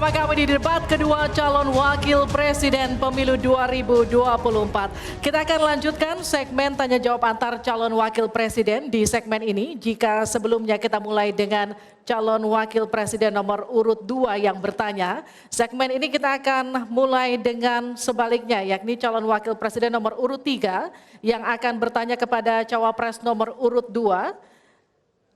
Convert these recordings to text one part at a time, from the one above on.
bersama kami di debat kedua calon wakil presiden pemilu 2024. Kita akan lanjutkan segmen tanya jawab antar calon wakil presiden di segmen ini. Jika sebelumnya kita mulai dengan calon wakil presiden nomor urut 2 yang bertanya, segmen ini kita akan mulai dengan sebaliknya, yakni calon wakil presiden nomor urut 3 yang akan bertanya kepada cawapres nomor urut 2.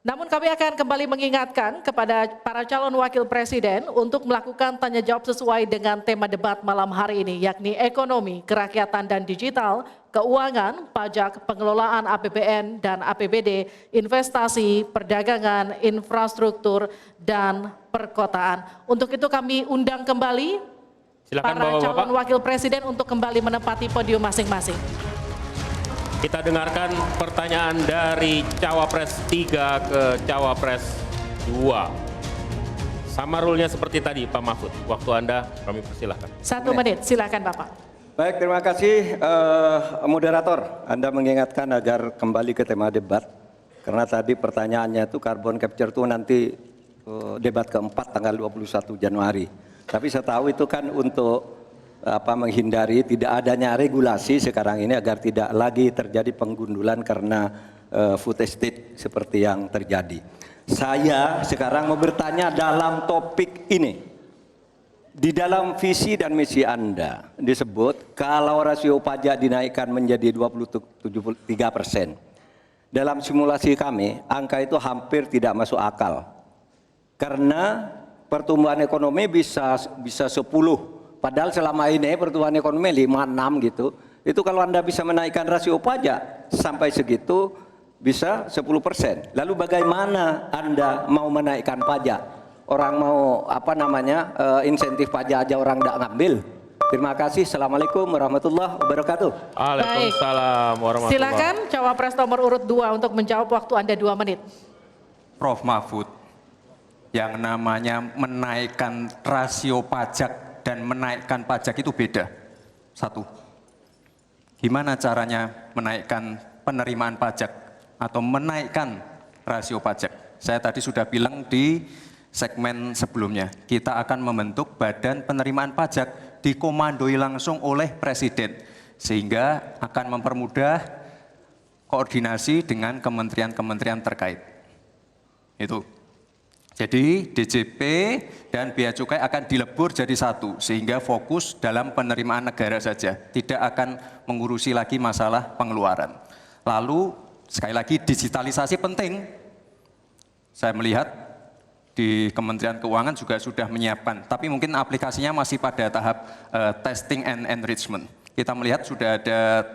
Namun kami akan kembali mengingatkan kepada para calon wakil presiden untuk melakukan tanya jawab sesuai dengan tema debat malam hari ini, yakni ekonomi, kerakyatan dan digital, keuangan, pajak, pengelolaan APBN dan APBD, investasi, perdagangan, infrastruktur, dan perkotaan. Untuk itu kami undang kembali para calon wakil presiden untuk kembali menempati podium masing-masing. Kita dengarkan pertanyaan dari Cawapres 3 ke Cawapres 2. Sama rule-nya seperti tadi Pak Mahfud. Waktu Anda kami persilahkan. 1 menit, silakan Bapak. Baik, terima kasih moderator. Anda mengingatkan agar kembali ke tema debat. Karena tadi pertanyaannya itu carbon capture itu nanti debat keempat tanggal 21 Januari. Tapi saya tahu itu kan untuk menghindari tidak adanya regulasi sekarang ini agar tidak lagi terjadi penggundulan karena food estate seperti yang terjadi. Saya sekarang mau bertanya dalam topik ini. Di dalam visi dan misi Anda disebut kalau rasio pajak dinaikkan menjadi 23%. Dalam simulasi kami, angka itu hampir tidak masuk akal. Karena pertumbuhan ekonomi bisa 10. Padahal selama ini pertumbuhan ekonomi 5-6 gitu. Itu kalau Anda bisa menaikkan rasio pajak sampai segitu bisa 10%. Lalu bagaimana Anda mau menaikkan pajak? Orang mau insentif pajak aja orang tidak ngambil. Terima kasih. Assalamualaikum warahmatullahi wabarakatuh. Waalaikumsalam warahmatullahi wabarakatuh. Silakan Cawapres nomor urut 2 untuk menjawab, waktu Anda 2 menit. Prof Mahfud, yang namanya menaikkan rasio pajak dan menaikkan pajak itu beda. Satu, gimana caranya menaikkan penerimaan pajak atau menaikkan rasio pajak? Saya tadi sudah bilang di segmen sebelumnya, kita akan membentuk badan penerimaan pajak dikomandoi langsung oleh Presiden, sehingga akan mempermudah koordinasi dengan kementerian-kementerian terkait. Itu. Jadi DJP dan Bea Cukai akan dilebur jadi satu, sehingga fokus dalam penerimaan negara saja, tidak akan mengurusi lagi masalah pengeluaran. Lalu sekali lagi digitalisasi penting. Saya melihat di Kementerian Keuangan juga sudah menyiapkan, tapi mungkin aplikasinya masih pada tahap testing and enrichment. Kita melihat sudah ada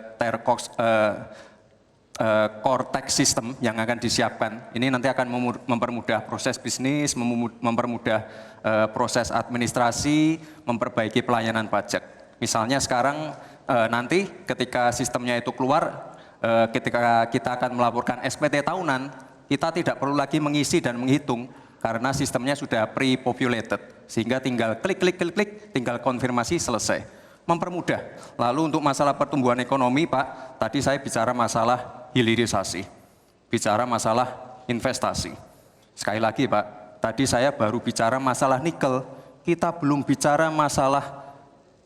core tax system yang akan disiapkan. Ini nanti akan mempermudah proses bisnis, mempermudah proses administrasi, memperbaiki pelayanan pajak. Misalnya sekarang nanti ketika sistemnya itu keluar, ketika kita akan melaporkan SPT tahunan, kita tidak perlu lagi mengisi dan menghitung karena sistemnya sudah pre-populated, sehingga tinggal klik, tinggal konfirmasi, selesai. Mempermudah. Lalu untuk masalah pertumbuhan ekonomi, Pak, tadi saya bicara masalah hilirisasi, bicara masalah investasi. Sekali lagi Pak, tadi saya baru bicara masalah nikel, kita belum bicara masalah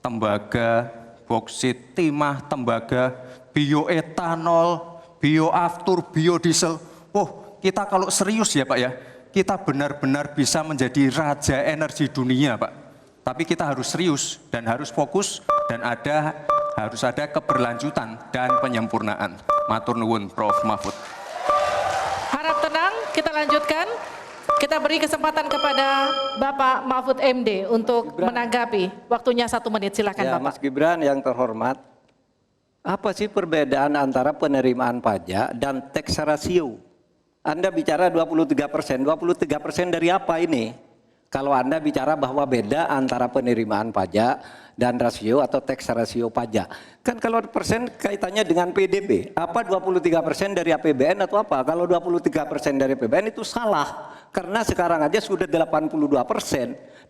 tembaga, boksit, timah, tembaga, bioetanol, bioaftur, biodiesel. Kita kalau serius ya Pak ya, kita benar-benar bisa menjadi raja energi dunia Pak. Tapi kita harus serius dan harus fokus dan harus ada keberlanjutan dan penyempurnaan. Matur nuwun Prof Mahfud. Harap tenang, kita lanjutkan. Kita beri kesempatan kepada Bapak Mahfud MD untuk menanggapi. Waktunya 1 menit, silakan ya, Bapak. Mas Gibran yang terhormat, apa sih perbedaan antara penerimaan pajak dan tax ratio? Anda bicara 23%, 23% dari apa ini? Kalau Anda bicara bahwa beda antara penerimaan pajak dan rasio atau tax rasio pajak. Kan kalau persen kaitannya dengan PDB, apa 23% dari APBN atau apa? Kalau 23% dari APBN itu salah. Karena sekarang aja sudah 82%,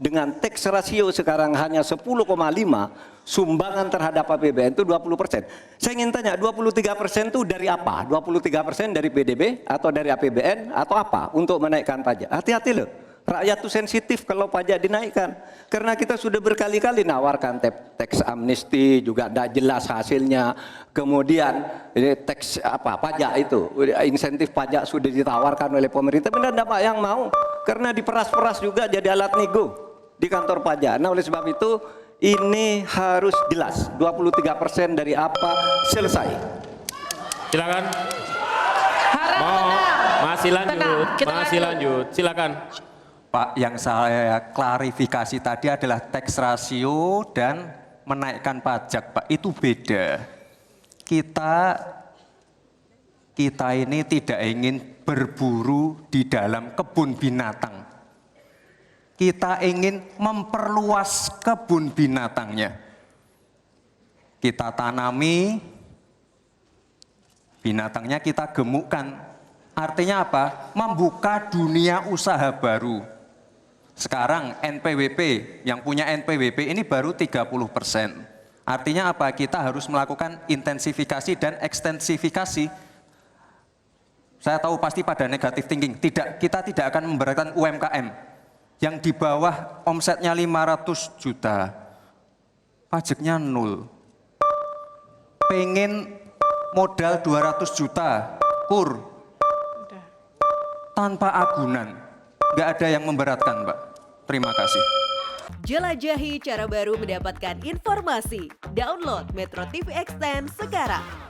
dengan tax rasio sekarang hanya 10,5, sumbangan terhadap APBN itu 20%. Saya ingin tanya, 23% itu dari apa? 23% dari PDB atau dari APBN atau apa untuk menaikkan pajak? Hati-hati loh. Rakyat tuh sensitif kalau pajak dinaikkan. Karena kita sudah berkali-kali nawarkan teks amnesti juga tidak jelas hasilnya. Kemudian teks pajak itu, insentif pajak sudah ditawarkan oleh pemerintah, benar tidak Pak yang mau? Karena diperas-peras juga jadi alat nego di kantor pajak. Nah oleh sebab itu ini harus jelas 23% dari apa selesai. Silakan. Harap tenang. Masih lanjut, Tenang, kita masih lanjut. Silakan. Pak, yang saya klarifikasi tadi adalah tax ratio dan menaikkan pajak, Pak. Itu beda. Kita ini tidak ingin berburu di dalam kebun binatang. Kita ingin memperluas kebun binatangnya. Kita tanami, binatangnya kita gemukkan. Artinya apa? Membuka dunia usaha baru. Sekarang NPWP, yang punya NPWP ini baru 30%. Artinya apa? Kita harus melakukan intensifikasi dan ekstensifikasi. Saya tahu pasti pada negatif thinking, kita tidak akan memberatkan UMKM yang di bawah omsetnya 500 juta, pajaknya 0. Pengen modal 200 juta, kur, tanpa agunan. Nggak ada yang memberatkan, Mbak. Terima kasih. Jelajahi cara baru mendapatkan informasi. Download Metro TV Extend sekarang.